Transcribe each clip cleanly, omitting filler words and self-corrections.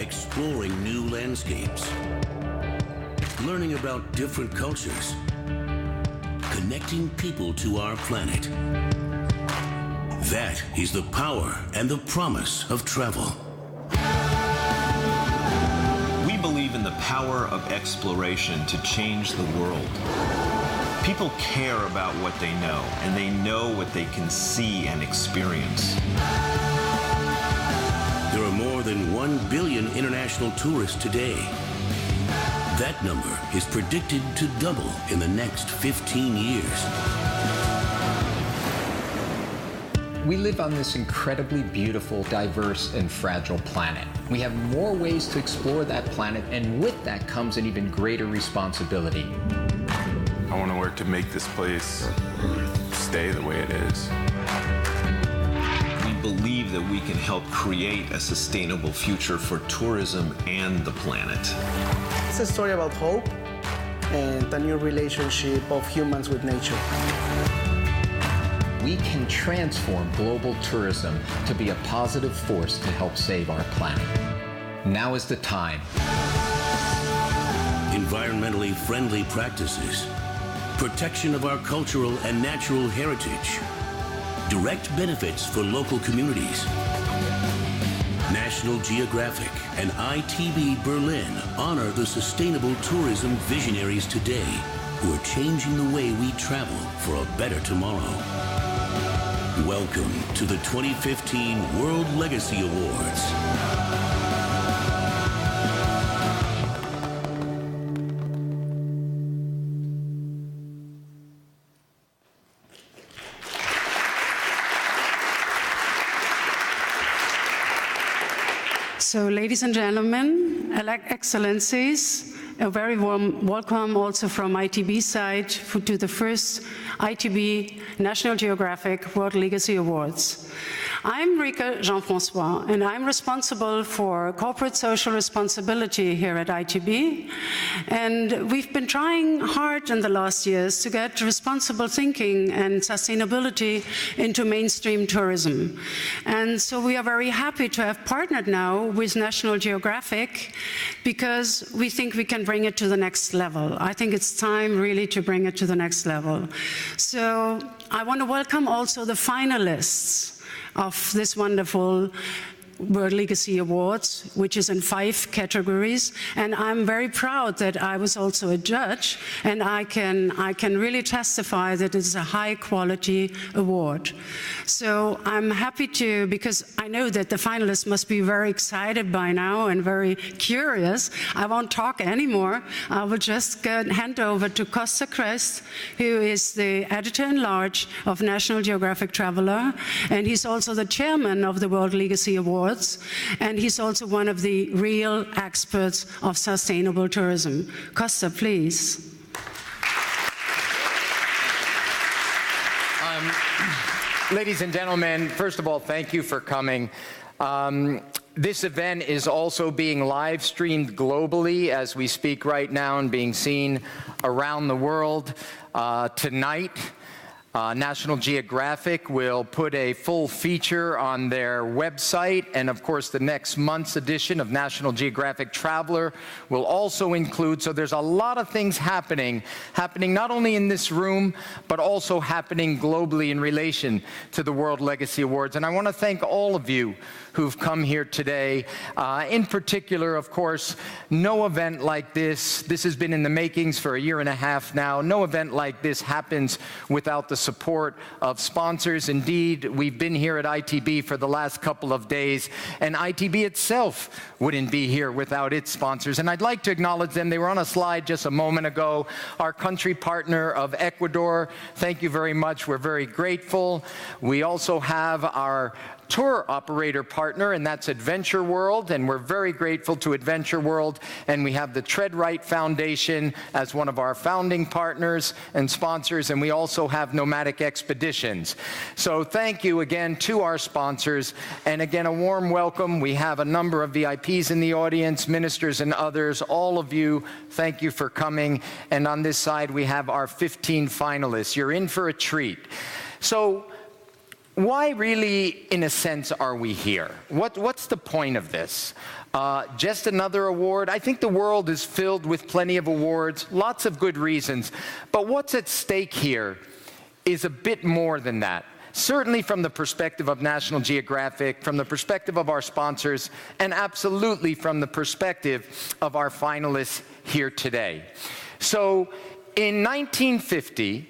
exploring new landscapes, learning about different cultures, connecting people to our planet. That is the power and the promise of travel. We believe in the power of exploration to change the world. People care about what they know, and they know what they can see and experience. There are more than 1 billion international tourists today. That number is predicted to double in the next 15 years. We live on this incredibly beautiful, diverse, and fragile planet. We have more ways to explore that planet, and with that comes an even greater responsibility. I want to work to make this place stay the way it is. We believe that we can help create a sustainable future for tourism and the planet. It's a story about hope and a new relationship of humans with nature. We can transform global tourism to be a positive force to help save our planet. Now is the time. Environmentally friendly practices, protection of our cultural and natural heritage, direct benefits for local communities. National Geographic and ITB Berlin honor the sustainable tourism visionaries today who are changing the way we travel for a better tomorrow. Welcome to the 2015 World Legacy Awards. So, ladies and gentlemen, excellencies, a very warm welcome also from ITB side to the first ITB National Geographic World Legacy Awards. I'm Rika Jean-François, and I'm responsible for corporate social responsibility here at ITB. And we've been trying hard in the last years to get responsible thinking and sustainability into mainstream tourism. And so we are very happy to have partnered now with National Geographic because we think we can bring it to the next level. I think it's time really to bring it to the next level. So I want to welcome also the finalists of this wonderful World Legacy Awards, which is in 5 categories, and I'm very proud that I was also a judge, and I can really testify that it's a high-quality award. So I'm happy to, because I know that the finalists must be very excited by now and very curious. I won't talk anymore. I will just hand over to Costa Crest, who is the editor-in-large of National Geographic Traveler, and he's also the chairman of the World Legacy Awards. And he's also one of the real experts of sustainable tourism. Costa, please. Ladies and gentlemen, first of all, thank you for coming. This event is also being live streamed globally as we speak right now and being seen around the world. Tonight, National Geographic will put a full feature on their website, and of course the next month's edition of National Geographic Traveler will also include, so there's a lot of things happening not only in this room, but also happening globally in relation to the World Legacy Awards. And I want to thank all of you who've come here today. In particular, of course, no event like this has been in the makings for a year and a half now. No event like this happens without the support of sponsors. Indeed, we've been here at ITB for the last couple of days, and ITB itself wouldn't be here without its sponsors. And I'd like to acknowledge them. They were on a slide just a moment ago. Our country partner of Ecuador, thank you very much. We're very grateful. We also have our tour operator partner, and that's Adventure World, and we're very grateful to Adventure World. And we have the Tread Right Foundation as one of our founding partners and sponsors, and we also have Nomadic Expeditions. So thank you again to our sponsors, and again a warm welcome. We have a number of VIPs in the audience, ministers and others. All of you, thank you for coming. And on this side we have our 15 finalists. You're in for a treat. So why really, in a sense, are we here? What's the point of this? Just another award? I think the world is filled with plenty of awards, lots of good reasons, but what's at stake here is a bit more than that. Certainly from the perspective of National Geographic, from the perspective of our sponsors, and absolutely from the perspective of our finalists here today. So in 1950,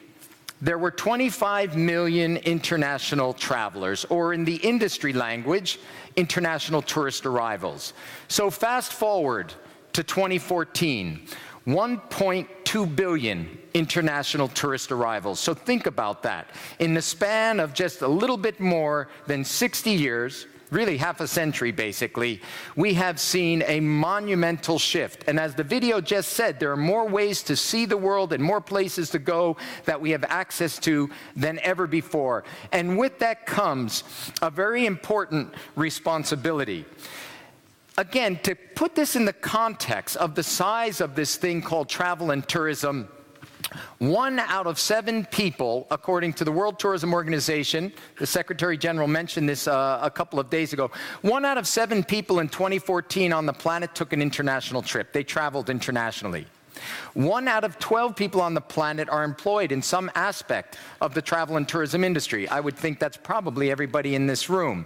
there were 25 million international travelers, or in the industry language, international tourist arrivals. So fast forward to 2014, 1.2 billion international tourist arrivals. So think about that. In the span of just a little bit more than 60 years, really half a century basically, we have seen a monumental shift. And as the video just said, there are more ways to see the world and more places to go that we have access to than ever before. And with that comes a very important responsibility. Again, to put this in the context of the size of this thing called travel and tourism, 1 out of 7 people, according to the World Tourism Organization, the Secretary General mentioned this a couple of days ago, 1 out of 7 people in 2014 on the planet took an international trip. They traveled internationally. 1 out of 12 people on the planet are employed in some aspect of the travel and tourism industry. I would think that's probably everybody in this room.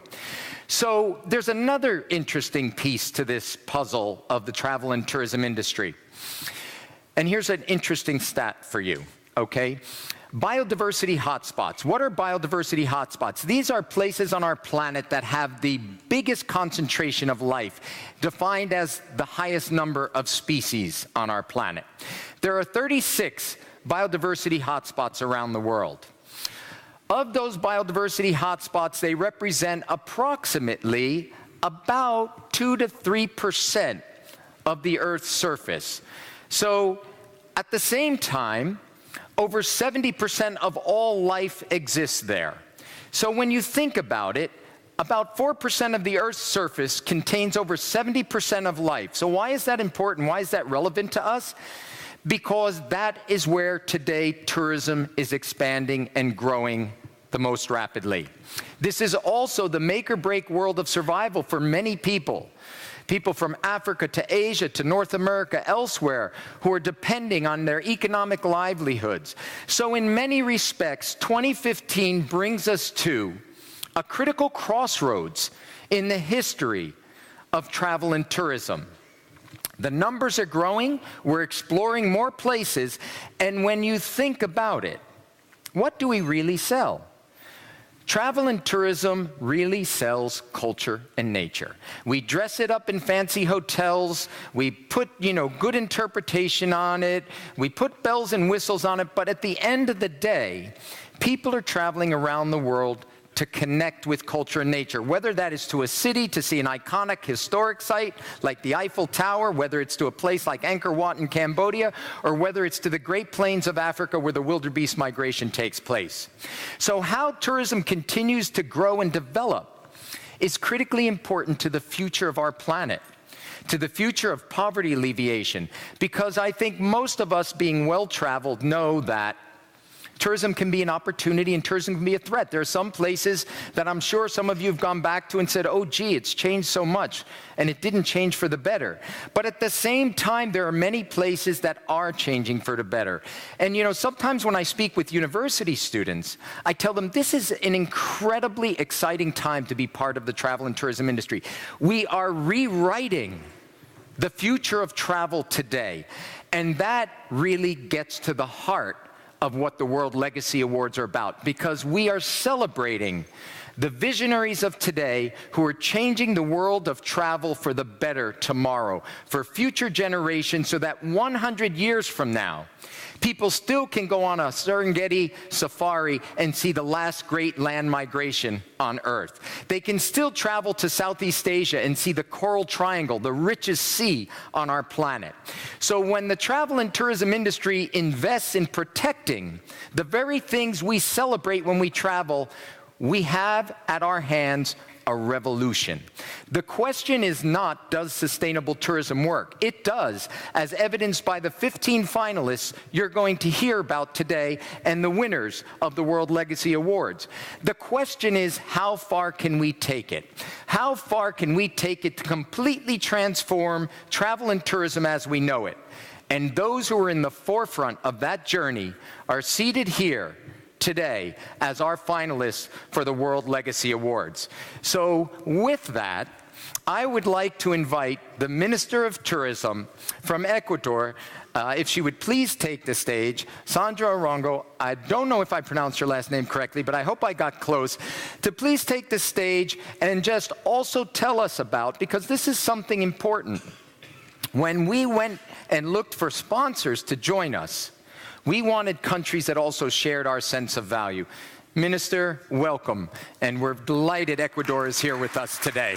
So there's another interesting piece to this puzzle of the travel and tourism industry. And here's an interesting stat for you, okay? Biodiversity hotspots. What are biodiversity hotspots? These are places on our planet that have the biggest concentration of life, defined as the highest number of species on our planet. There are 36 biodiversity hotspots around the world. Of those biodiversity hotspots, they represent approximately about 2 to 3% of the Earth's surface. So at the same time, over 70% of all life exists there. So when you think about it, about 4% of the Earth's surface contains over 70% of life. So why is that important? Why is that relevant to us? Because that is where today tourism is expanding and growing the most rapidly. This is also the make or break world of survival for many people. People from Africa to Asia to North America, elsewhere, who are depending on their economic livelihoods. So in many respects, 2015 brings us to a critical crossroads in the history of travel and tourism. The numbers are growing, we're exploring more places, and when you think about it, what do we really sell? Travel and tourism really sells culture and nature. We dress it up in fancy hotels, we put, good interpretation on it, we put bells and whistles on it, but at the end of the day, people are traveling around the world to connect with culture and nature, whether that is to a city to see an iconic historic site like the Eiffel Tower, whether it's to a place like Angkor Wat in Cambodia, or whether it's to the Great Plains of Africa where the wildebeest migration takes place. So how tourism continues to grow and develop is critically important to the future of our planet, to the future of poverty alleviation, because I think most of us being well-traveled know that tourism can be an opportunity and tourism can be a threat. There are some places that I'm sure some of you have gone back to and said, oh gee, it's changed so much, and it didn't change for the better. But at the same time, there are many places that are changing for the better. And sometimes when I speak with university students, I tell them this is an incredibly exciting time to be part of the travel and tourism industry. We are rewriting the future of travel today, and that really gets to the heart of what the World Legacy Awards are about, because we are celebrating the visionaries of today who are changing the world of travel for the better tomorrow, for future generations, so that 100 years from now, people still can go on a Serengeti safari and see the last great land migration on Earth. They can still travel to Southeast Asia and see the Coral Triangle, the richest sea on our planet. So when the travel and tourism industry invests in protecting the very things we celebrate when we travel, we have at our hands a revolution. The question is not, does sustainable tourism work? It does, as evidenced by the 15 finalists you're going to hear about today and the winners of the World Legacy Awards. The question is, how far can we take it? How far can we take it to completely transform travel and tourism as we know it? And those who are in the forefront of that journey are seated here today as our finalists for the World Legacy Awards. So with that, I would like to invite the Minister of Tourism from Ecuador, if she would please take the stage, Sandra Arango. I don't know if I pronounced your last name correctly, but I hope I got close, to please take the stage and just also tell us about, because this is something important. When we went and looked for sponsors to join us, we wanted countries that also shared our sense of value. Minister, welcome, and we're delighted Ecuador is here with us today.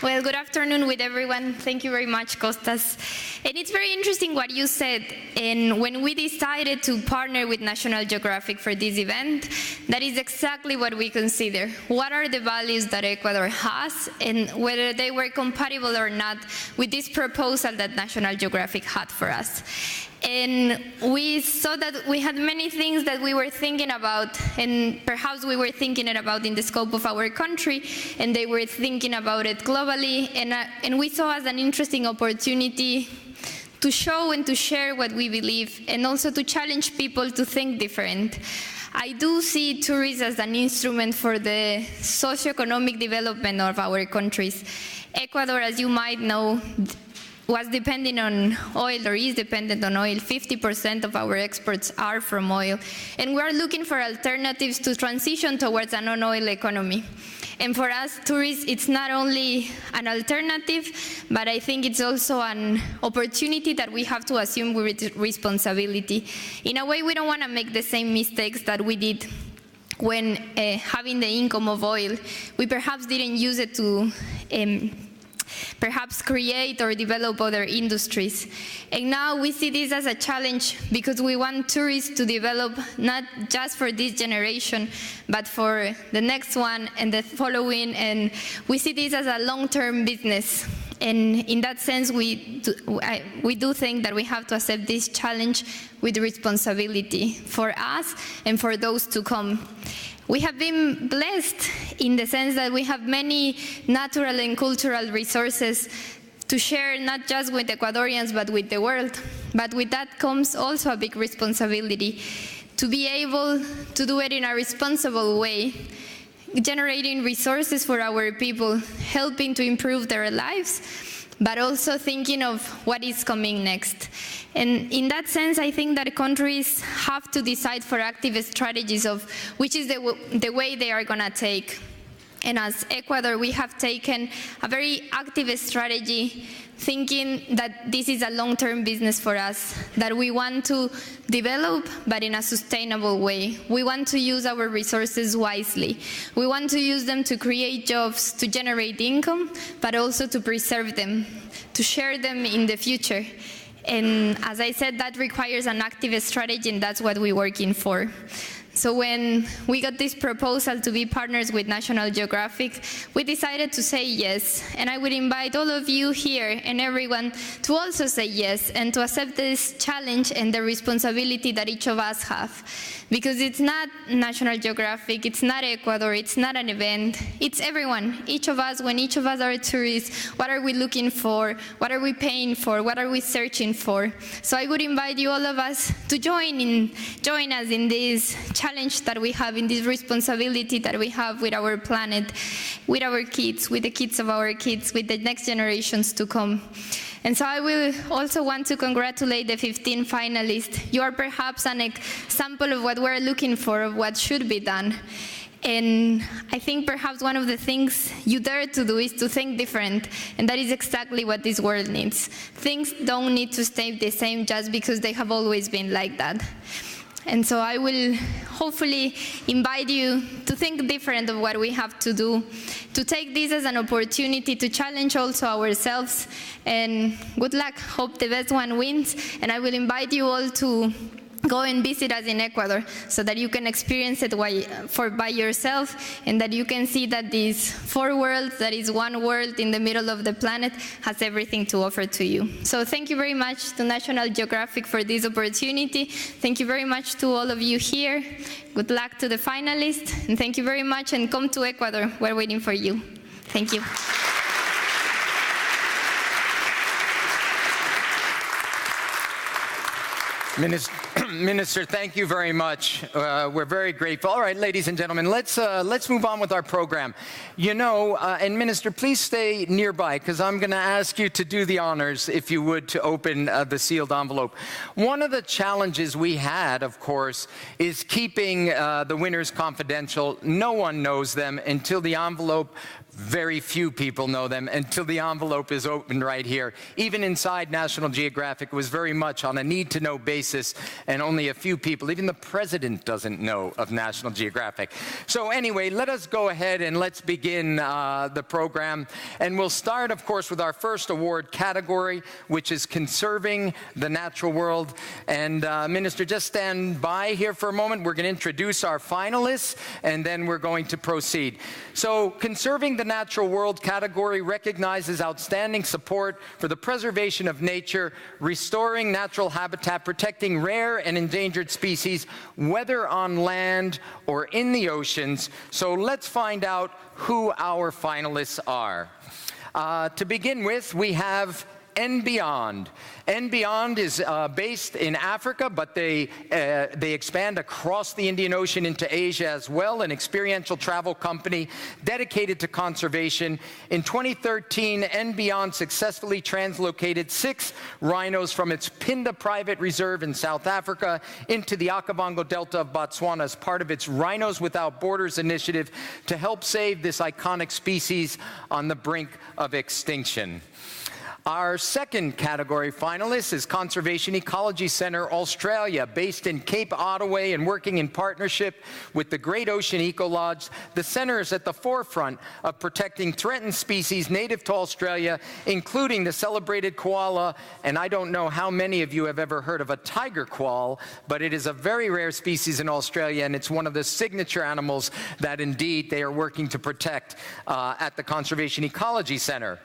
Well, good afternoon with everyone. Thank you very much, Costas. And it's very interesting what you said. And when we decided to partner with National Geographic for this event, that is exactly what we consider. What are the values that Ecuador has, and whether they were compatible or not with this proposal that National Geographic had for us. And we saw that we had many things that we were thinking about, and perhaps we were thinking about in the scope of our country, and they were thinking about it globally, and we saw as an interesting opportunity to show and to share what we believe, and also to challenge people to think different. I do see tourism as an instrument for the socioeconomic development of our countries. Ecuador, as you might know, was depending on oil, or is dependent on oil. 50% of our exports are from oil. And we are looking for alternatives to transition towards a non-oil economy. And for us, tourism, it's not only an alternative, but I think it's also an opportunity that we have to assume with responsibility. In a way, we don't want to make the same mistakes that we did when having the income of oil. We perhaps didn't use it to perhaps create or develop other industries. And now we see this as a challenge because we want tourists to develop not just for this generation, but for the next one and the following, and we see this as a long-term business. And in that sense, we do think that we have to accept this challenge with responsibility for us and for those to come. We have been blessed in the sense that we have many natural and cultural resources to share, not just with Ecuadorians, but with the world. But with that comes also a big responsibility to be able to do it in a responsible way, generating resources for our people, helping to improve their lives, but also thinking of what is coming next. And in that sense, I think that countries have to decide for active strategies of which is the way they are going to take. And as Ecuador, we have taken a very active strategy, thinking that this is a long-term business for us, that we want to develop, but in a sustainable way. We want to use our resources wisely. We want to use them to create jobs, to generate income, but also to preserve them, to share them in the future. And as I said, that requires an active strategy, and that's what we're working for. So when we got this proposal to be partners with National Geographic, we decided to say yes. And I would invite all of you here and everyone to also say yes and to accept this challenge and the responsibility that each of us have. Because it's not National Geographic, it's not Ecuador, it's not an event, it's everyone. Each of us, when each of us are tourists, what are we looking for? What are we paying for? What are we searching for? So I would invite you, all of us, to join us in this challenge that we have, in this responsibility that we have with our planet, with our kids, with the kids of our kids, with the next generations to come. And so I will also want to congratulate the 15 finalists. You are perhaps an example of what we're looking for, of what should be done. And I think perhaps one of the things you dare to do is to think different, and that is exactly what this world needs. Things don't need to stay the same just because they have always been like that. And so I will hopefully invite you to think different of what we have to do, to take this as an opportunity to challenge also ourselves. And good luck. Hope the best one wins. And I will invite you all to go and visit us in Ecuador so that you can experience it by yourself, and that you can see that these 4 worlds, that is one world in the middle of the planet, has everything to offer to you. So thank you very much to National Geographic for this opportunity. Thank you very much to all of you here. Good luck to the finalists, and thank you very much, and come to Ecuador. We're waiting for you. Thank you. Minister, thank you very much. We're very grateful. All right, ladies and gentlemen, let's move on with our program. You know, and Minister, please stay nearby, because I'm going to ask you to do the honors, if you would, to open the sealed envelope. One of the challenges we had, of course, is keeping the winners confidential. No one knows them until the envelope. Very few people know them until the envelope is opened right here. Even inside National Geographic, it was very much on a need-to-know basis, and only a few people, even the president doesn't know of National Geographic. So anyway, let us go ahead and let's begin the program. And we'll start, of course, with our first award category, which is Conserving the Natural World. And Minister, just stand by here for a moment. We're going to introduce our finalists, and then we're going to proceed. So Conserving the Natural World category recognizes outstanding support for the preservation of nature, restoring natural habitat, protecting rare and endangered species, whether on land or in the oceans. So let's find out who our finalists are. To begin with, we have Beyond. Beyond is based in Africa, but they expand across the Indian Ocean into Asia as well, an experiential travel company dedicated to conservation. In 2013, Beyond successfully translocated 6 rhinos from its Pinda Private Reserve in South Africa into the Okavango Delta of Botswana as part of its Rhinos Without Borders initiative to help save this iconic species on the brink of extinction. Our second category finalist is Conservation Ecology Centre Australia, based in Cape Otway and working in partnership with the Great Ocean Eco Lodge. The centre is at the forefront of protecting threatened species native to Australia, including the celebrated koala, and I don't know how many of you have ever heard of a tiger quoll, but it is a very rare species in Australia, and it's one of the signature animals that indeed they are working to protect at the Conservation Ecology Centre.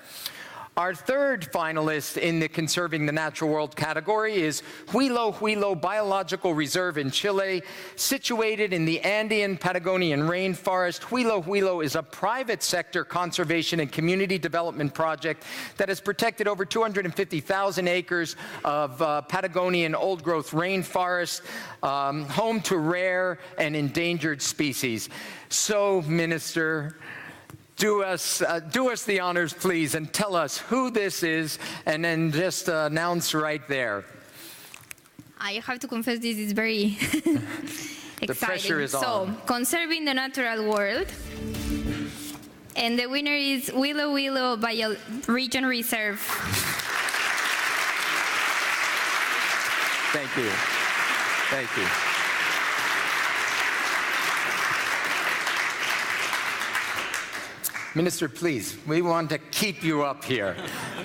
Our third finalist in the Conserving the Natural World category is Huilo Biological Reserve in Chile. Situated in the Andean Patagonian rainforest, Huilo is a private sector conservation and community development project that has protected over 250,000 acres of Patagonian old-growth rainforest, home to rare and endangered species. So, Minister, do us the honors, please, and tell us who this is, and then just announce right there. I have to confess, this is very exciting. The pressure is on. So, Conserving the Natural World, and the winner is Huilo Bioregion Reserve. Thank you. Thank you. Minister, please, we want to keep you up here,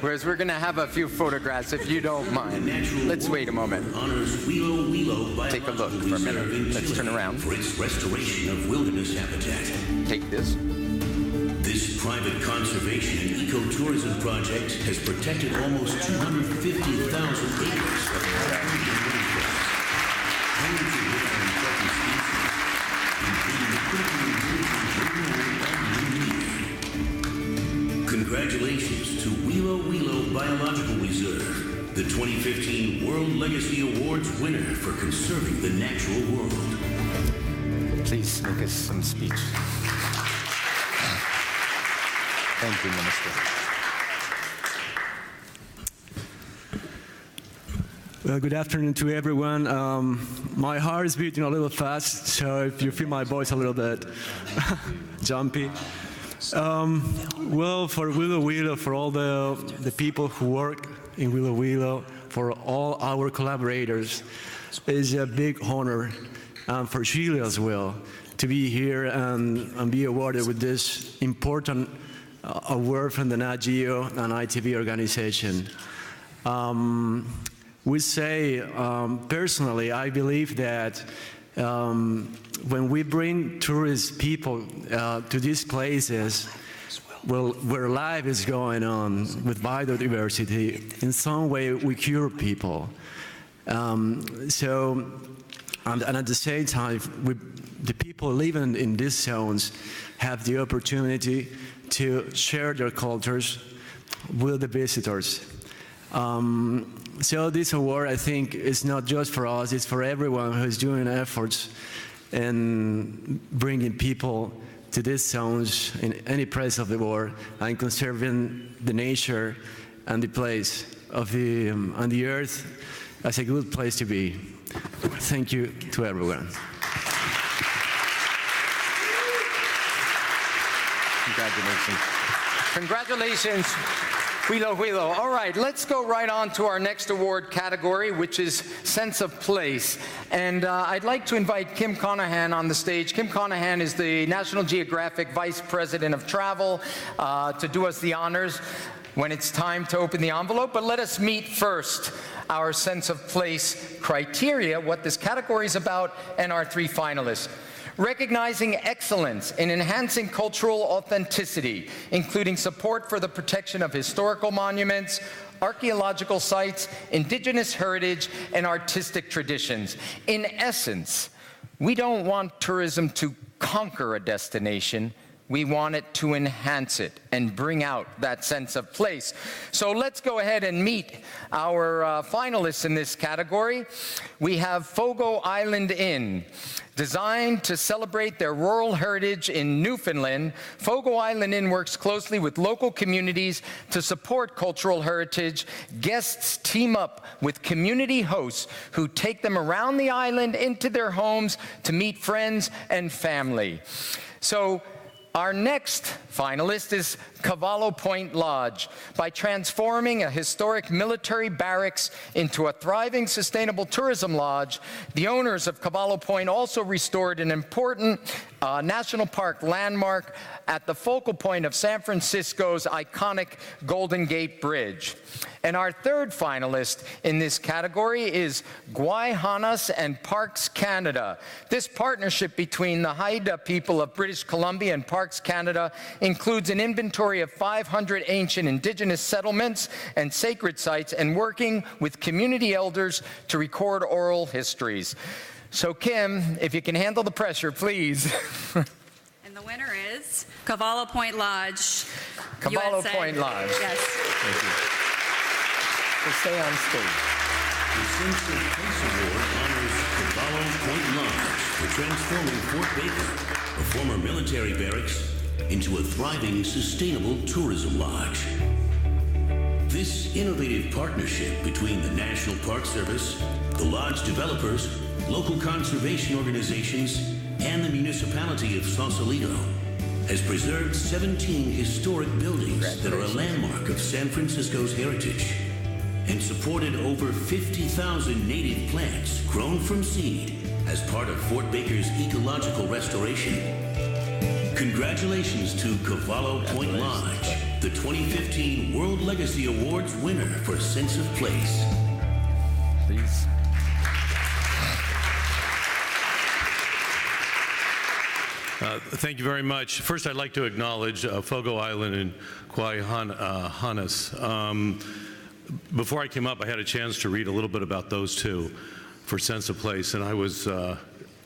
whereas we're going to have a few photographs, if you don't mind. Let's wait a moment. Take a look for a minute. Let's turn around. For its restoration of wilderness habitat. Take this. This private conservation and ecotourism project has protected almost 250,000 acres of Patagonian rainforest. Hundreds of different important species, including the critically endangered Congratulations to Huilo Biological Reserve, the 2015 World Legacy Awards winner for conserving the natural world. Please make us some speech. Thank you, Minister. Well, good afternoon to everyone. My heart is beating a little fast, so if you feel my voice a little bit jumpy. Well, for Huilo, for all the people who work in Huilo, for all our collaborators, it's a big honor, for Chile as well, to be here and be awarded with this important award from the Nat Geo and ITB organization. we say, personally, I believe that when we bring tourist people to these places, where life is going on with biodiversity, in some way we cure people. And at the same time, the people living in these zones have the opportunity to share their cultures with the visitors. So this award, I think, is not just for us, it's for everyone who's doing efforts in bringing people to these zones in any place of the world and conserving the nature and the place of on the earth as a good place to be. Thank you to everyone. Congratulations. Congratulations, Huilo. All right, let's go right on to our next award category, which is Sense of Place. And I'd like to invite Kim Conahan on the stage. Kim Conahan is the National Geographic Vice President of Travel to do us the honors when it's time to open the envelope. But let us meet first our Sense of Place criteria, what this category is about, and our three finalists. Recognizing excellence in enhancing cultural authenticity, including support for the protection of historical monuments, archaeological sites, indigenous heritage, and artistic traditions. In essence, we don't want tourism to conquer a destination. We want it to enhance it and bring out that sense of place. So let's go ahead and meet our finalists in this category. We have Fogo Island Inn. Designed to celebrate their rural heritage in Newfoundland, Fogo Island Inn works closely with local communities to support cultural heritage. Guests team up with community hosts who take them around the island into their homes to meet friends and family. So our next finalist is Cavallo Point Lodge. By transforming a historic military barracks into a thriving sustainable tourism lodge, the owners of Cavallo Point also restored an important national park landmark at the focal point of San Francisco's iconic Golden Gate Bridge. And our third finalist in this category is Guayhanas and Parks Canada. This partnership between the Haida people of British Columbia and Parks Canada includes an inventory of 500 ancient indigenous settlements and sacred sites, and working with community elders to record oral histories. So Kim, if you can handle the pressure, please. And the winner is Cavallo Point Lodge, Cavallo USA. Point Lodge. Yes. Thank you. So stay on stage. The Sense of Place Award honors Cavallo Point Lodge for transforming Fort Baker, a former military barracks, into a thriving, sustainable tourism lodge. This innovative partnership between the National Park Service, the lodge developers, local conservation organizations, and the municipality of Sausalito has preserved 17 historic buildings that are a landmark of San Francisco's heritage, and supported over 50,000 native plants grown from seed as part of Fort Baker's ecological restoration. Congratulations to Cavallo Point Lodge, the 2015 World Legacy Awards winner for Sense of Place. Please. Thank you very much. First, I'd like to acknowledge Fogo Island and Guayhanas. Before I came up, I had a chance to read a little bit about those two for Sense of Place, and I was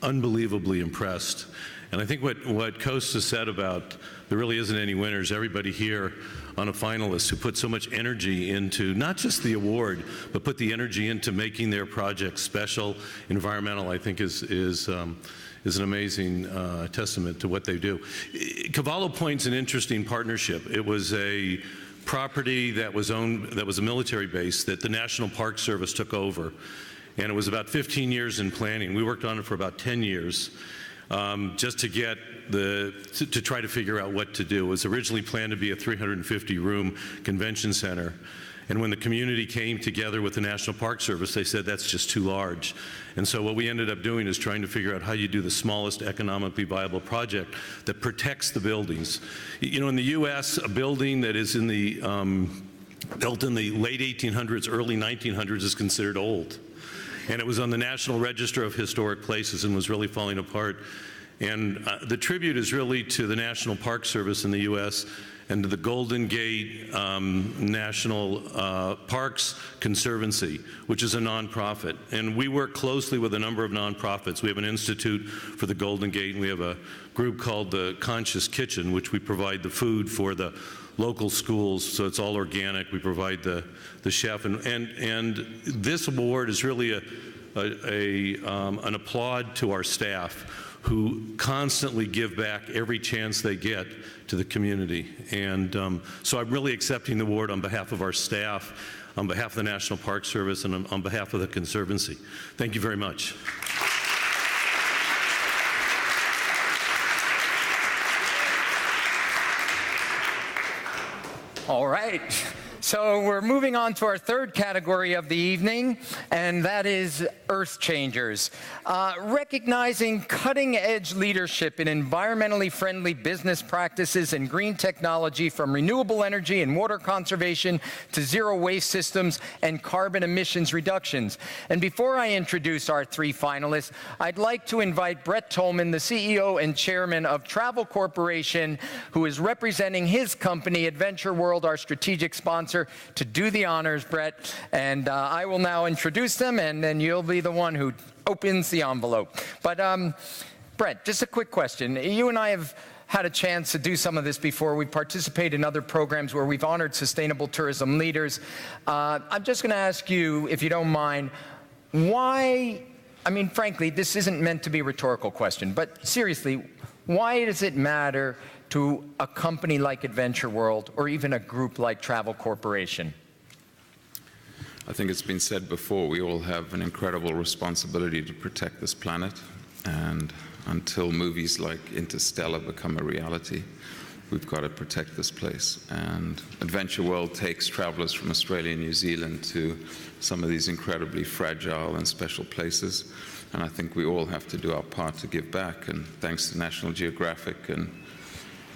unbelievably impressed. And I think what Costa said about there really isn't any winners, everybody here on a finalist who put so much energy into not just the award, but put the energy into making their project special, environmental, I think is an amazing testament to what they do. Cavallo Point's an interesting partnership. It was a property that was owned, that was a military base that the National Park Service took over. And it was about 15 years in planning. We worked on it for about 10 years. Just to get to try to figure out what to do. It was originally planned to be a 350-room convention center. And when the community came together with the National Park Service, they said that's just too large. And so what we ended up doing is trying to figure out how you do the smallest economically viable project that protects the buildings. You know, in the U.S., a building that is in the built in the late 1800s, early 1900s, is considered old. And it was on the National Register of Historic Places and was really falling apart. And the tribute is really to the National Park Service in the U.S. and to the Golden Gate National Parks Conservancy, which is a nonprofit. And we work closely with a number of nonprofits. We have an institute for the Golden Gate, and we have a group called the Conscious Kitchen, which we provide the food for the local schools, so it's all organic. We provide the chef, and this award is really an applaud to our staff, who constantly give back every chance they get to the community. And so I'm really accepting the award on behalf of our staff, on behalf of the National Park Service, and on behalf of the Conservancy. Thank you very much. All right. So we're moving on to our third category of the evening, and that is Earth Changers. Recognizing cutting-edge leadership in environmentally friendly business practices and green technology, from renewable energy and water conservation to zero waste systems and carbon emissions reductions. And before I introduce our three finalists, I'd like to invite Brett Tolman, the CEO and chairman of Travel Corporation, who is representing his company, Adventure World, our strategic sponsor, to do the honors, Brett. And I will now introduce them, and then you'll be the one who opens the envelope. But Brett, just a quick question. You and I have had a chance to do some of this before. We participate in other programs where we've honored sustainable tourism leaders. I'm just going to ask you, if you don't mind, why, I mean, frankly, this isn't meant to be a rhetorical question, but seriously, why does it matter to a company like Adventure World, or even a group like Travel Corporation? I think it's been said before, we all have an incredible responsibility to protect this planet, and until movies like Interstellar become a reality, we've got to protect this place. And Adventure World takes travelers from Australia and New Zealand to some of these incredibly fragile and special places, and I think we all have to do our part to give back. And thanks to National Geographic and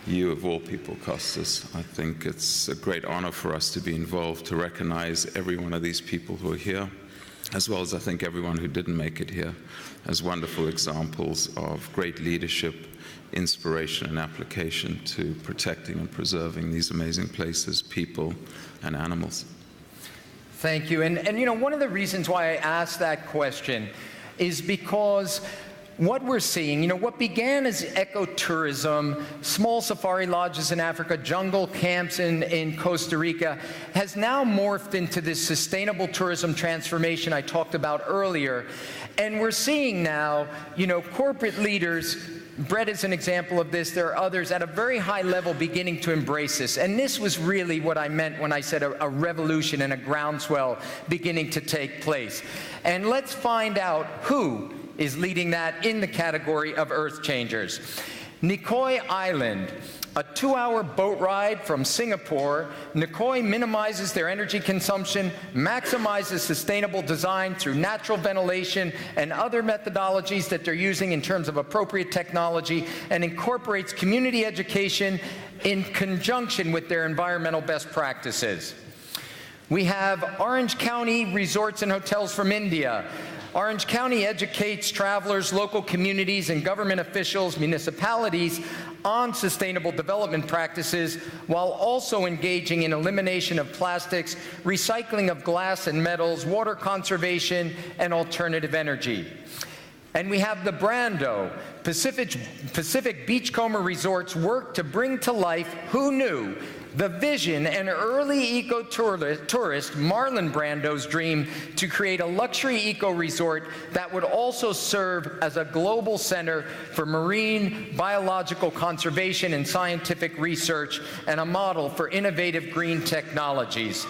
you, of all people, Costas, I think it's a great honor for us to be involved, to recognize every one of these people who are here, as well as I think everyone who didn't make it here, as wonderful examples of great leadership, inspiration, and application to protecting and preserving these amazing places, people, and animals. Thank you. And you know, one of the reasons why I asked that question is because what we're seeing, you know, what began as ecotourism, small safari lodges in Africa, jungle camps in Costa Rica, has now morphed into this sustainable tourism transformation I talked about earlier. And we're seeing now, you know, corporate leaders, Brett is an example of this, there are others at a very high level beginning to embrace this. And this was really what I meant when I said a revolution and a groundswell beginning to take place. And let's find out who is leading that in the category of Earth Changers. Nicoy Island, a 2-hour boat ride from Singapore. Nicoy minimizes their energy consumption, maximizes sustainable design through natural ventilation and other methodologies that they're using in terms of appropriate technology, and incorporates community education in conjunction with their environmental best practices. We have Orange County Resorts and Hotels from India. Orange County educates travelers, local communities, and government officials, municipalities, on sustainable development practices, while also engaging in elimination of plastics, recycling of glass and metals, water conservation, and alternative energy. And we have the Brando. Pacific Beachcomber Resorts work to bring to life, who knew, the vision and early eco-tourist Marlon Brando's dream to create a luxury eco-resort that would also serve as a global center for marine biological conservation and scientific research, and a model for innovative green technologies.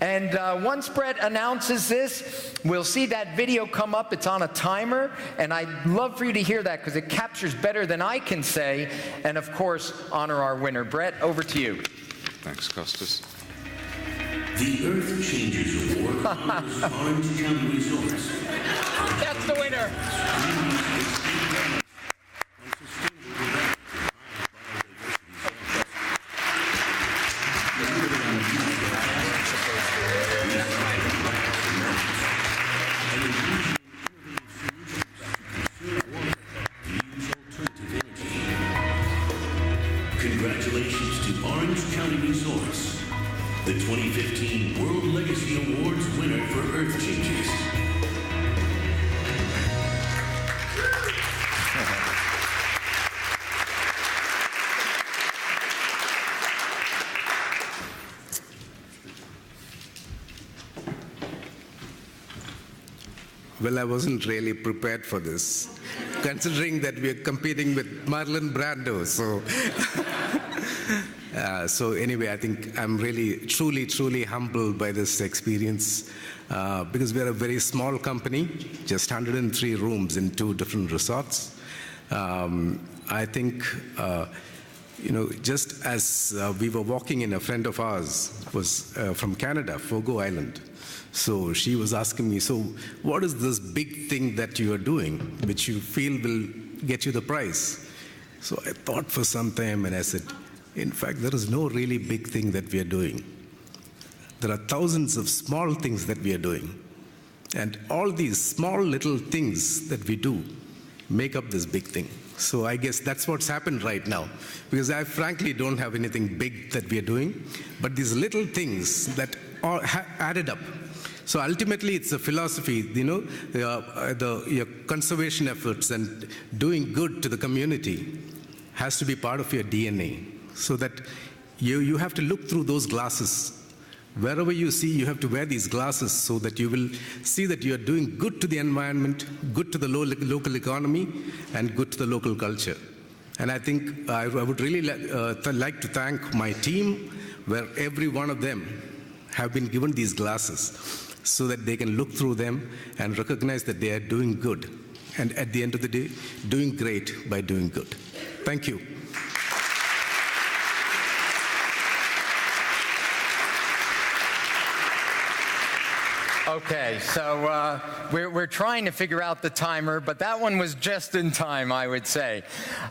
And once Brett announces this, we'll see that video come up. It's on a timer, and I'd love for you to hear that because it captures better than I can say, and of course, honor our winner. Brett, over to you. Thanks, Costas. The Earth Changers Award honors Orange County Resorts. That's the winner. Congratulations to Orange County Resorts, the 2015 World Legacy Awards winner for Earth Changers. Well, I wasn't really prepared for this, considering that we are competing with Marlon Brando. So anyway, I think I'm really, truly humbled by this experience because we are a very small company, just 103 rooms in 2 different resorts. I think, just as we were walking in, a friend of ours was from Canada, Fogo Island. So she was asking me, so what is this big thing that you are doing, which you feel will get you the prize? So I thought for some time and I said, in fact, there is no really big thing that we are doing. There are thousands of small things that we are doing. And all these small little things that we do make up this big thing. So I guess that's what's happened right now. Because I frankly don't have anything big that we are doing, but these little things that all added up. So ultimately, it's a philosophy, your conservation efforts and doing good to the community has to be part of your DNA. So that you have to look through those glasses. Wherever you see, you have to wear these glasses so that you will see that you are doing good to the environment, good to the local economy, and good to the local culture. And I think I would really like to thank my team, where every one of them have been given these glasses, so that they can look through them and recognize that they are doing good. And at the end of the day, doing great by doing good. Thank you. Okay, so we're trying to figure out the timer, but that one was just in time, I would say.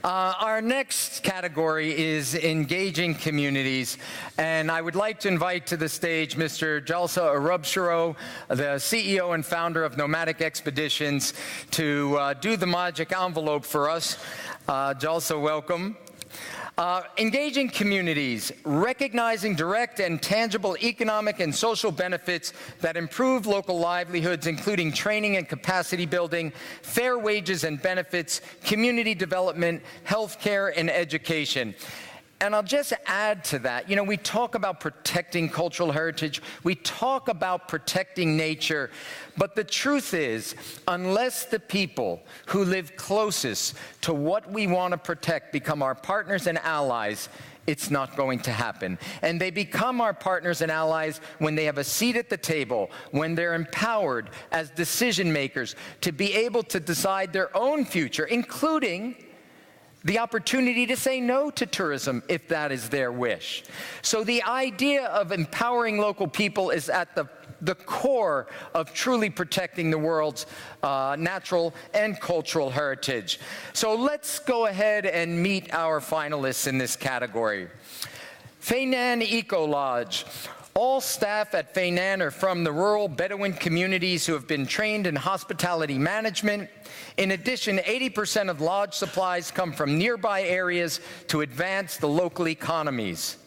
Our next category is engaging communities, and I would like to invite to the stage Mr. Jalsa Arubshiro, the CEO and founder of Nomadic Expeditions, to do the magic envelope for us. Jalsa, welcome. Engaging communities, recognizing direct and tangible economic and social benefits that improve local livelihoods, including training and capacity building, fair wages and benefits, community development, healthcare, and education. And I'll just add to that, we talk about protecting cultural heritage, we talk about protecting nature, but the truth is, unless the people who live closest to what we want to protect become our partners and allies, it's not going to happen. And they become our partners and allies when they have a seat at the table, when they're empowered as decision makers to be able to decide their own future, including the opportunity to say no to tourism if that is their wish. So the idea of empowering local people is at the core of truly protecting the world's natural and cultural heritage. So let's go ahead and meet our finalists in this category. Feinan Eco Lodge. All staff at Feinan are from the rural Bedouin communities who have been trained in hospitality management. In addition, 80% of lodge supplies come from nearby areas to advance the local economies.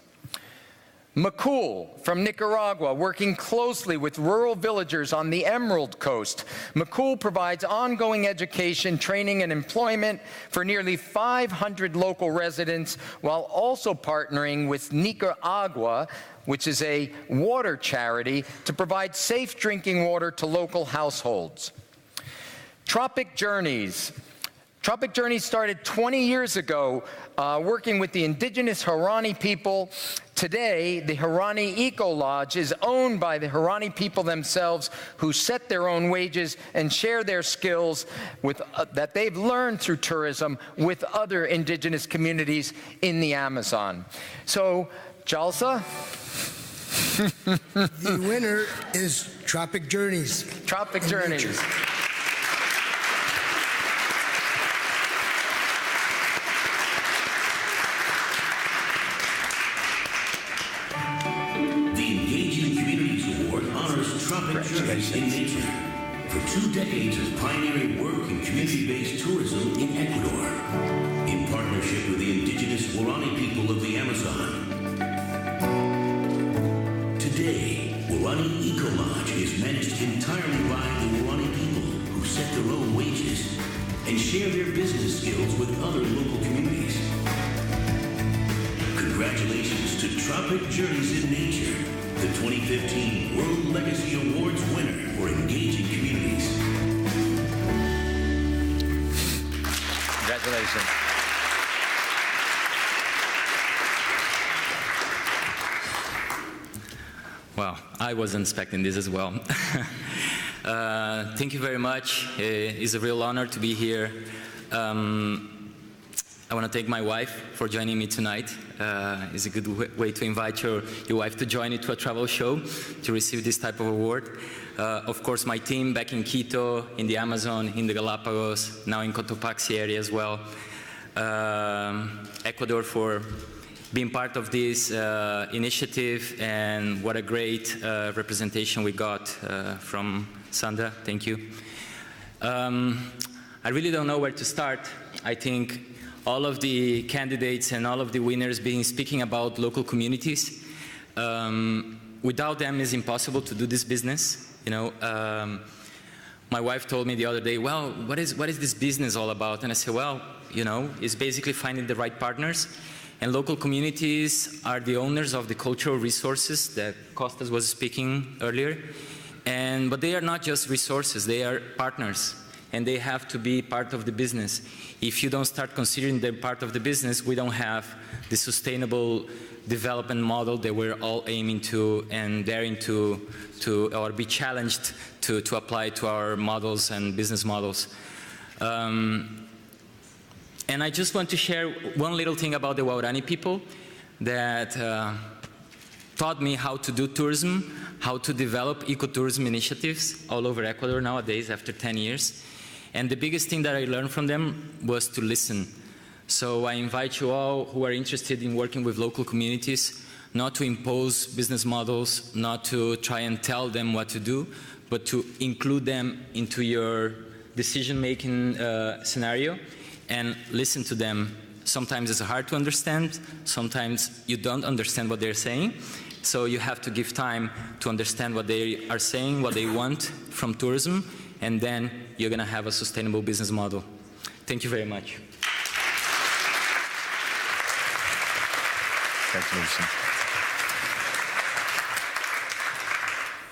Macul from Nicaragua, working closely with rural villagers on the Emerald Coast. Macul provides ongoing education, training, and employment for nearly 500 local residents, while also partnering with Nicaragua, which is a water charity, to provide safe drinking water to local households. Tropic Journeys. Tropic Journeys started 20 years ago working with the indigenous Huaorani people. Today, the Huaorani Eco Lodge is owned by the Huaorani people themselves, who set their own wages and share their skills that they've learned through tourism with other indigenous communities in the Amazon. So, Jalsa? The winner is Tropic Journeys. Tropic Journeys. Nature. Tropic Journeys in Nature for 2 decades of pioneering work in community-based tourism in Ecuador. In partnership with the indigenous Waorani people of the Amazon. Today, Waorani Eco-Lodge is managed entirely by the Waorani people who set their own wages and share their business skills with other local communities. Congratulations to Tropic Journeys in Nature, the 2015 World Legacy Awards winner for engaging communities. Congratulations. Well, I wasn't expecting this as well. Thank you very much. It's a real honor to be here. I want to thank my wife for joining me tonight. It's a good way to invite your wife to join you to a travel show to receive this type of award. Of course, my team back in Quito, in the Amazon, in the Galapagos, now in Cotopaxi area as well. Ecuador for being part of this initiative, and what a great representation we got from Sandra. Thank you. I really don't know where to start. I think all of the candidates and all of the winners being speaking about local communities. Without them, it's impossible to do this business. You know, my wife told me the other day, well, what is this business all about? And I said, well, you know, it's basically finding the right partners. And local communities are the owners of the cultural resources that Costas was speaking earlier. But they are not just resources, they are partners. And they have to be part of the business. If you don't start considering them part of the business, we don't have the sustainable development model that we're all aiming to and daring to or be challenged to apply to our models and business models. And I just want to share one little thing about the Waorani people that taught me how to do tourism, how to develop ecotourism initiatives all over Ecuador nowadays after 10 years. And the biggest thing that I learned from them was to listen. So I invite you all who are interested in working with local communities not to impose business models, not to try and tell them what to do, but to include them into your decision-making scenario and listen to them. Sometimes it's hard to understand, sometimes you don't understand what they're saying, so you have to give time to understand what they are saying, what they want from tourism, and then you're going to have a sustainable business model. Thank you very much. Congratulations.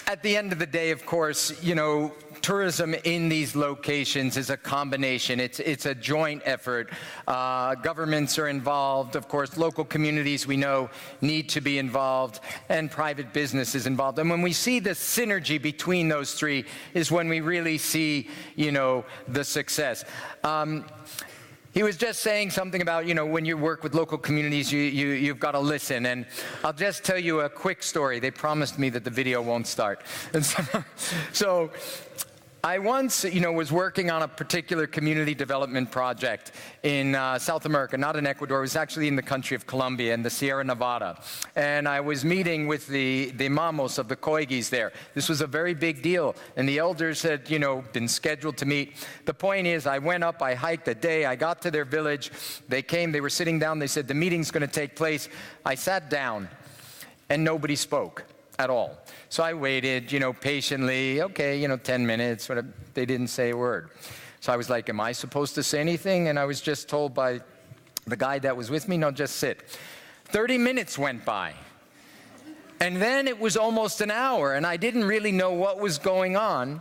At the end of the day, of course, you know, tourism in these locations is a combination. It's a joint effort. Governments are involved. Of course, local communities we know need to be involved, and private business is involved. And when we see the synergy between those three is when we really see, you know, the success. He was just saying something about, you know, when you work with local communities, you've got to listen. And I'll just tell you a quick story. They promised me that the video won't start. And so I once, you know, was working on a particular community development project in South America, not in Ecuador. It was actually in the country of Colombia, in the Sierra Nevada. And I was meeting with the mamos of the Koigis there. This was a very big deal. And the elders had, you know, been scheduled to meet. The point is, I went up, I hiked a day, I got to their village. They came, they were sitting down, they said, the meeting's going to take place. I sat down, and nobody spoke at all. So I waited, you know, patiently, okay, you know, 10 minutes, whatever. They didn't say a word. So I was like, am I supposed to say anything? And I was just told by the guy that was with me, no, just sit. 30 minutes went by. And then it was almost an hour, and I didn't really know what was going on.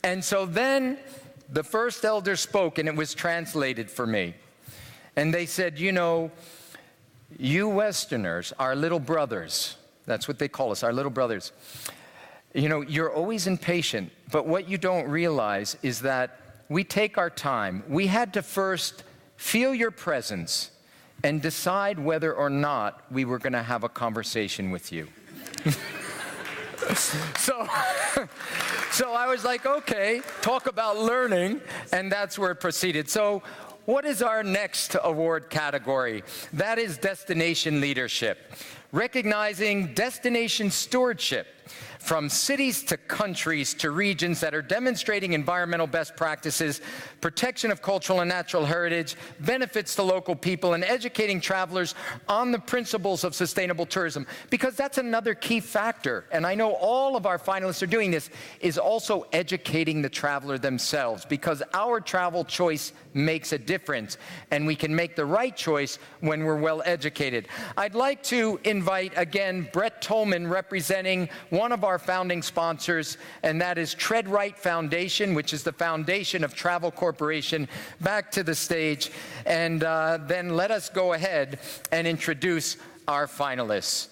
And so then the first elder spoke, and it was translated for me. And they said, you know, you Westerners are little brothers. That's what they call us, our little brothers. You know, you're always impatient, but what you don't realize is that we take our time. We had to first feel your presence and decide whether or not we were going to have a conversation with you. So I was like, okay, talk about learning, and that's where it proceeded. So what is our next award category? That is destination leadership. recognizing destination stewardship from cities to countries to regions that are demonstrating environmental best practices, protection of cultural and natural heritage, benefits to local people, and educating travelers on the principles of sustainable tourism. Because that's another key factor, and I know all of our finalists are doing this, is also educating the traveler themselves, because our travel choice makes a difference, and we can make the right choice when we're well educated. I'd like to invite again Brett Tolman, representing one of our founding sponsors, and that is Tread Right Foundation, which is the foundation of Travel Corporation, back to the stage, and then let us go ahead and introduce our finalists.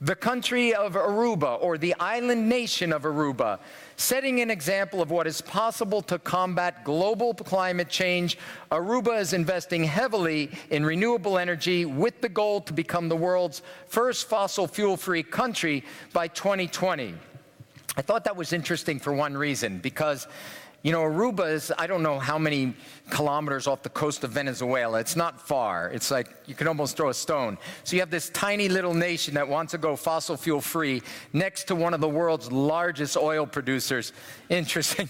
The country of Aruba, or the island nation of Aruba, setting an example of what is possible to combat global climate change. Aruba is investing heavily in renewable energy with the goal to become the world's first fossil fuel-free country by 2020. I thought that was interesting for one reason, because, you know, Aruba is, I don't know how many kilometers off the coast of Venezuela. It's not far. It's like you can almost throw a stone. So you have this tiny little nation that wants to go fossil fuel free next to one of the world's largest oil producers. Interesting.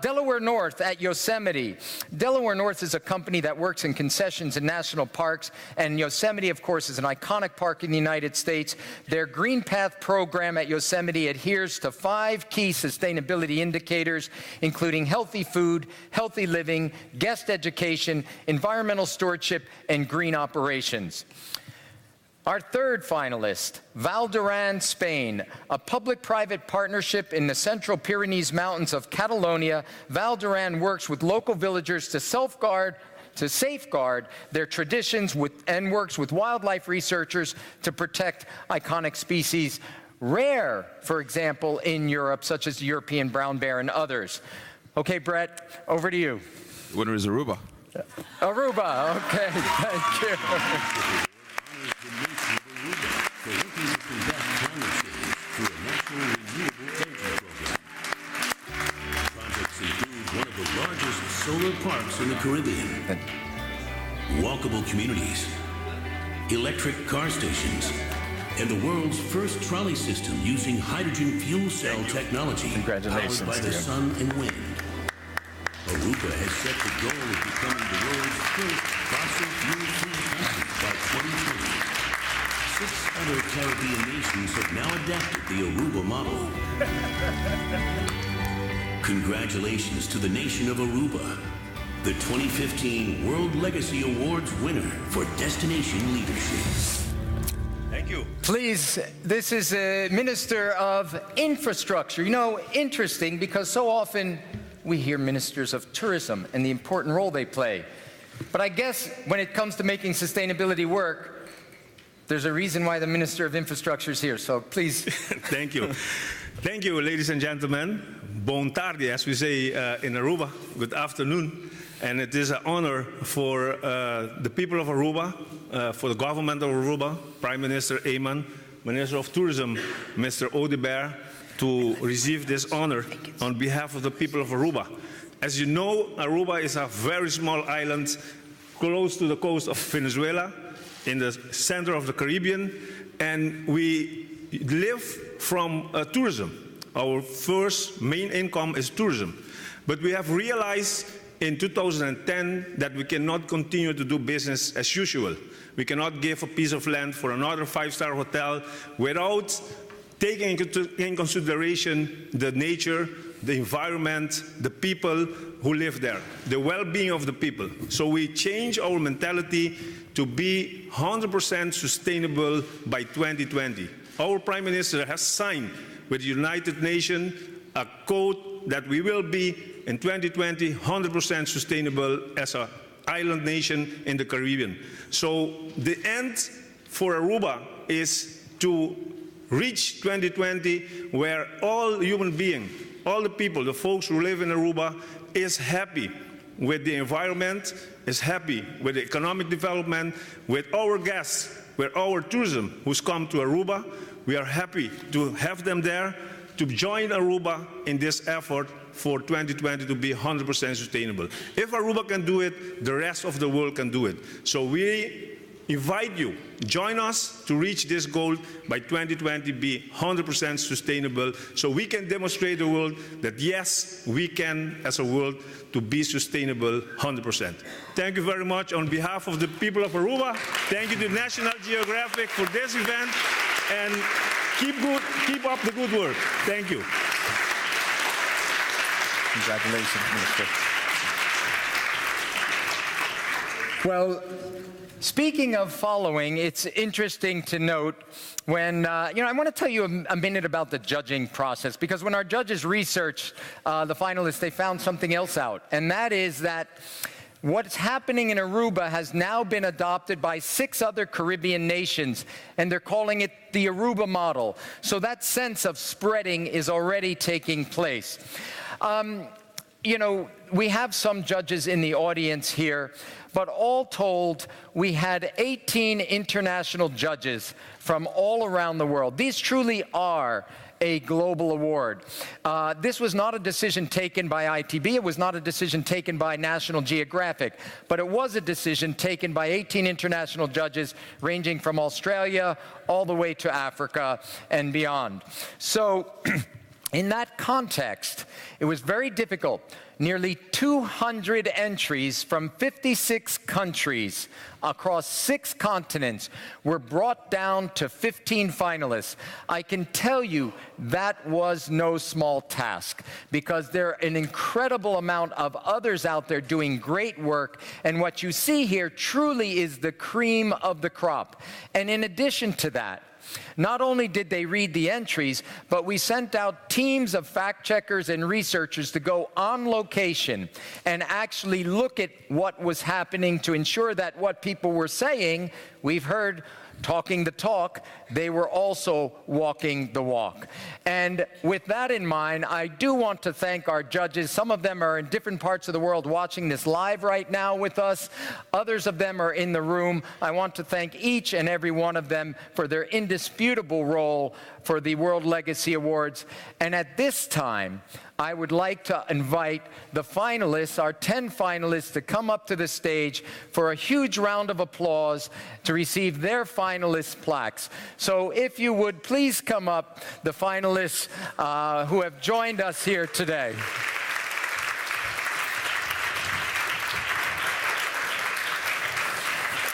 Delaware North at Yosemite. Delaware North is a company that works in concessions in national parks, and Yosemite, of course, is an iconic park in the United States. Their Green Path program at Yosemite adheres to 5 key sustainability indicators, including healthy food, healthy living, guest education, environmental stewardship, and green operations. Our third finalist, Val d'Aran, Spain, a public-private partnership in the Central Pyrenees Mountains of Catalonia. Val d'Aran works with local villagers to safeguard their traditions and works with wildlife researchers to protect iconic species, rare, for example, in Europe, such as the European brown bear and others. Okay, Brett, over to you. The winner is Aruba. Aruba, okay, thank you. Projects include one of the largest solar parks in the Caribbean, walkable communities, electric car stations, and the world's first trolley system using hydrogen fuel cell technology powered by the sun and wind. Aruba has set the goal of becoming the world's first fossil fuel-free country by 2020. 6 other Caribbean nations have now adapted the Aruba model. Congratulations to the nation of Aruba, the 2015 World Legacy Awards winner for Destination Leadership. Thank you. Please, this is a Minister of Infrastructure. You know, interesting, because so often we hear ministers of tourism and the important role they play. But I guess when it comes to making sustainability work, there's a reason why the Minister of Infrastructure is here, so please. Thank you. Thank you, ladies and gentlemen. Bon tardi, as we say in Aruba. Good afternoon. And it is an honor for the people of Aruba, for the government of Aruba, Prime Minister Ayman, Minister of Tourism, Mr. Audibert, to receive this honor on behalf of the people of Aruba. As you know, Aruba is a very small island close to the coast of Venezuela, in the center of the Caribbean, and we live from tourism. Our first main income is tourism. But we have realized in 2010 that we cannot continue to do business as usual. We cannot give a piece of land for another 5-star hotel without taking in consideration the nature, the environment, the people who live there, the well-being of the people. So we change our mentality to be 100% sustainable by 2020. Our Prime Minister has signed with the United Nations a code that we will be in 2020 100% sustainable as an island nation in the Caribbean. So the end for Aruba is to reach 2020 where all human beings, all the people, the folks who live in Aruba, is happy with the environment, is happy with the economic development, with our guests, with our tourism who's come to Aruba. We are happy to have them there, to join Aruba in this effort for 2020 to be 100% sustainable. If Aruba can do it, the rest of the world can do it. So we invite you, join us to reach this goal by 2020, be 100% sustainable, so we can demonstrate the world that yes, we can, as a world, to be sustainable 100%. Thank you very much on behalf of the people of Aruba. Thank you to National Geographic for this event, and keep up the good work. Thank you. Congratulations, Minister. Well, speaking of following, it's interesting to note when, I want to tell you a minute about the judging process, because when our judges researched the finalists, they found something else out, and that is that what's happening in Aruba has now been adopted by 6 other Caribbean nations, and they're calling it the Aruba model. So that sense of spreading is already taking place. We have some judges in the audience here, but all told, we had 18 international judges from all around the world. These truly are a global award. This was not a decision taken by ITB, it was not a decision taken by National Geographic, but it was a decision taken by 18 international judges ranging from Australia all the way to Africa and beyond. So, in that context, it was very difficult. Nearly 200 entries from 56 countries across 6 continents were brought down to 15 finalists. I can tell you that was no small task, because there are an incredible amount of others out there doing great work, and what you see here truly is the cream of the crop. And in addition to that, not only did they read the entries, but we sent out teams of fact-checkers and researchers to go on location and actually look at what was happening to ensure that what people were saying, we've heard talking the talk, they were also walking the walk. And with that in mind, I do want to thank our judges. Some of them are in different parts of the world watching this live right now with us. Others of them are in the room. I want to thank each and every one of them for their indisputable role for the World Legacy Awards. And at this time, I would like to invite the finalists, our 10 finalists, to come up to the stage for a huge round of applause to receive their finalist plaques. So if you would please come up, the finalists who have joined us here today.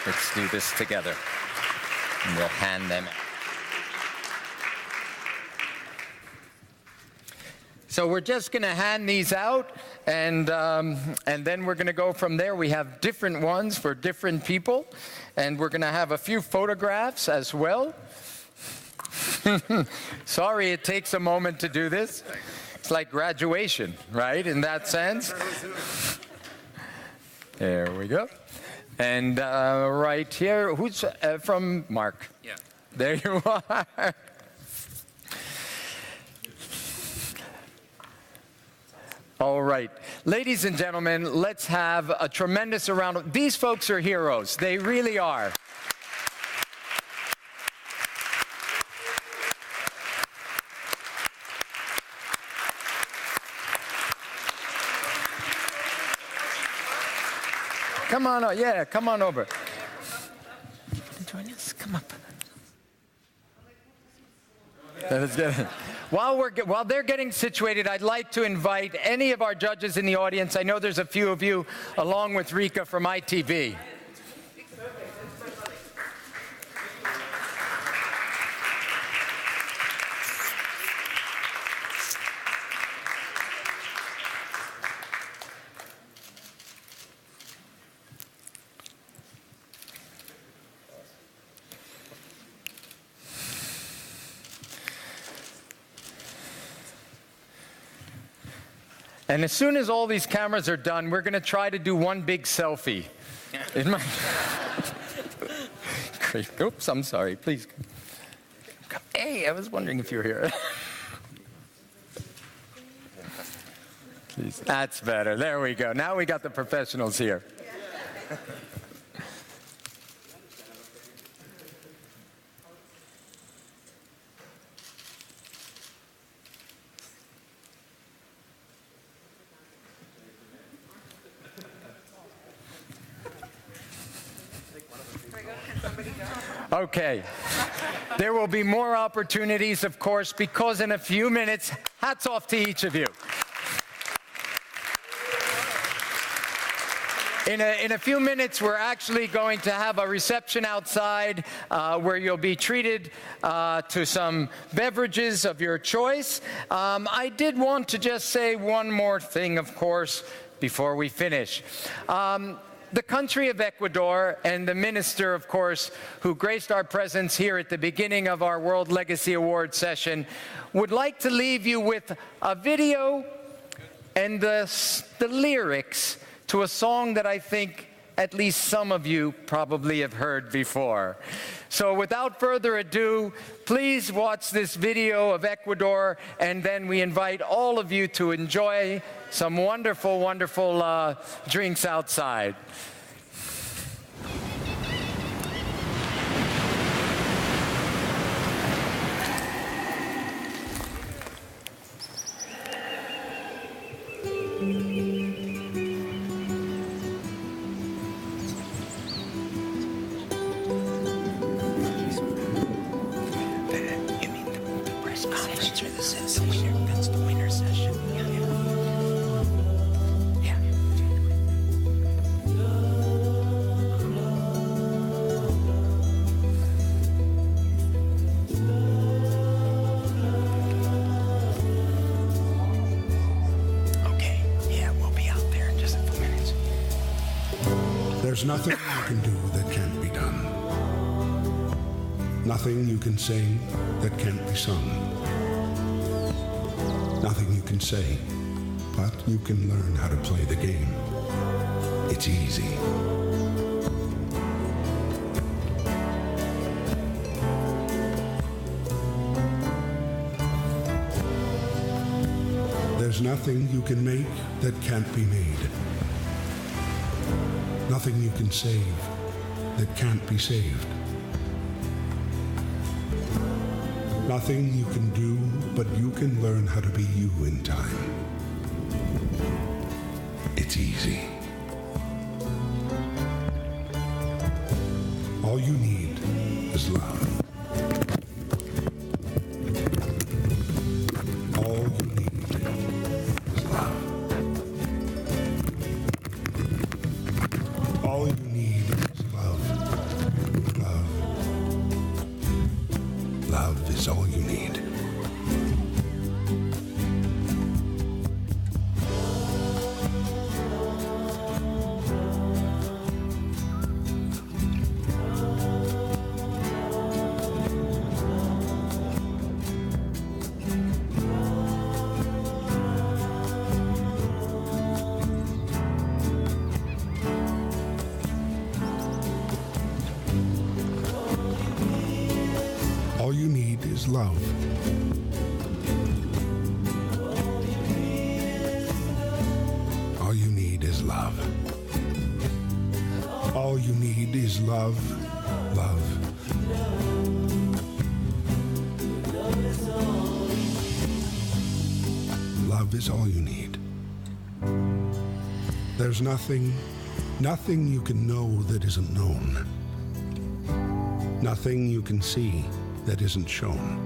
Let's do this together, and we'll hand them out. So we're just going to hand these out, and then we're going to go from there. We have different ones for different people, and we're going to have a few photographs as well. Sorry, it takes a moment to do this. It's like graduation, right, in that sense? There we go. And right here, who's from Mark? Yeah. There you are. All right. Ladies and gentlemen, let's have a tremendous round of... These folks are heroes. They really are. Come on, yeah, come on over. Join us, come up. Let's get it. While they're getting situated, I'd like to invite any of our judges in the audience. I know there's a few of you, along with Rika from ITB. And as soon as all these cameras are done, we're going to try to do one big selfie. Great. Oops, I'm sorry. Please. Hey, I was wondering if you were here. Please. That's better. There we go. Now we got the professionals here. Okay. There will be more opportunities, of course, because in a few minutes, hats off to each of you. In a few minutes, we're actually going to have a reception outside where you'll be treated to some beverages of your choice. I did want to just say one more thing, of course, before we finish. The country of Ecuador and the minister, of course, who graced our presence here at the beginning of our World Legacy Award session, would like to leave you with a video and the lyrics to a song that I think at least some of you probably have heard before. So without further ado, please watch this video of Ecuador, and then we invite all of you to enjoy some wonderful, wonderful drinks outside. That's the winner session. Okay, yeah, we'll be out there in just a few minutes. There's nothing you can do that can't be done. Nothing you can say that can't be sung. Nothing you can say, but you can learn how to play the game. It's easy. There's nothing you can make that can't be made. Nothing you can save that can't be saved. Nothing you can do, but you can learn how to be you in time. It's easy. All you need is love. All you need is love. All you need is love. Love. Love is all you need. All you need is love. All you need is love. All you need is love, love. Love is all you need. There's nothing you can know that isn't known. Nothing you can see that isn't shown.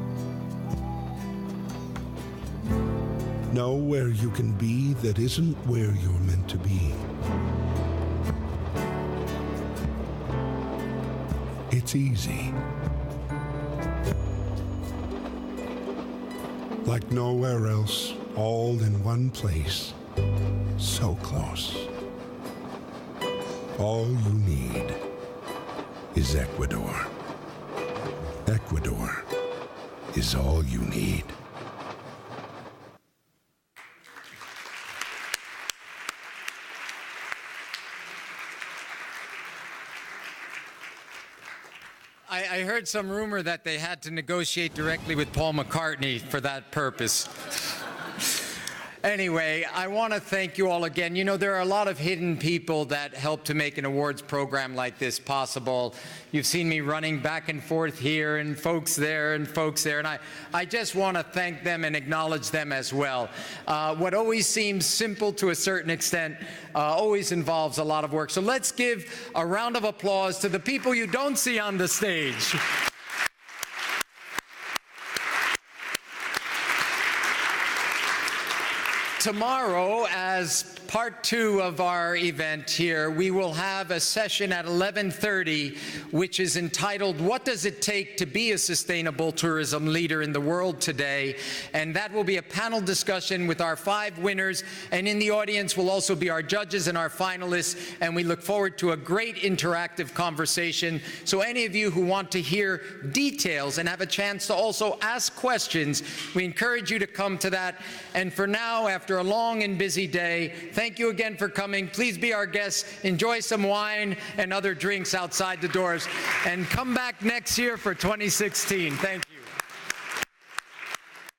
Nowhere you can be that isn't where you're meant to be. It's easy. Like nowhere else, all in one place, so close. All you need is Ecuador. Ecuador is all you need. I heard some rumor that they had to negotiate directly with Paul McCartney for that purpose. Anyway, I want to thank you all again. You know, there are a lot of hidden people that help to make an awards program like this possible. You've seen me running back and forth here, and folks there, and I just want to thank them and acknowledge them as well. What always seems simple to a certain extent always involves a lot of work. So let's give a round of applause to the people you don't see on the stage. Tomorrow, as part 2 of our event here, we will have a session at 11:30, which is entitled, "What Does It Take to Be a Sustainable Tourism Leader in the World Today?" And that will be a panel discussion with our 5 winners, and in the audience will also be our judges and our finalists, and we look forward to a great interactive conversation. So any of you who want to hear details and have a chance to also ask questions, we encourage you to come to that. And for now, after a long and busy day, thank you again for coming. Please be our guests. Enjoy some wine and other drinks outside the doors. And come back next year for 2016. Thank you.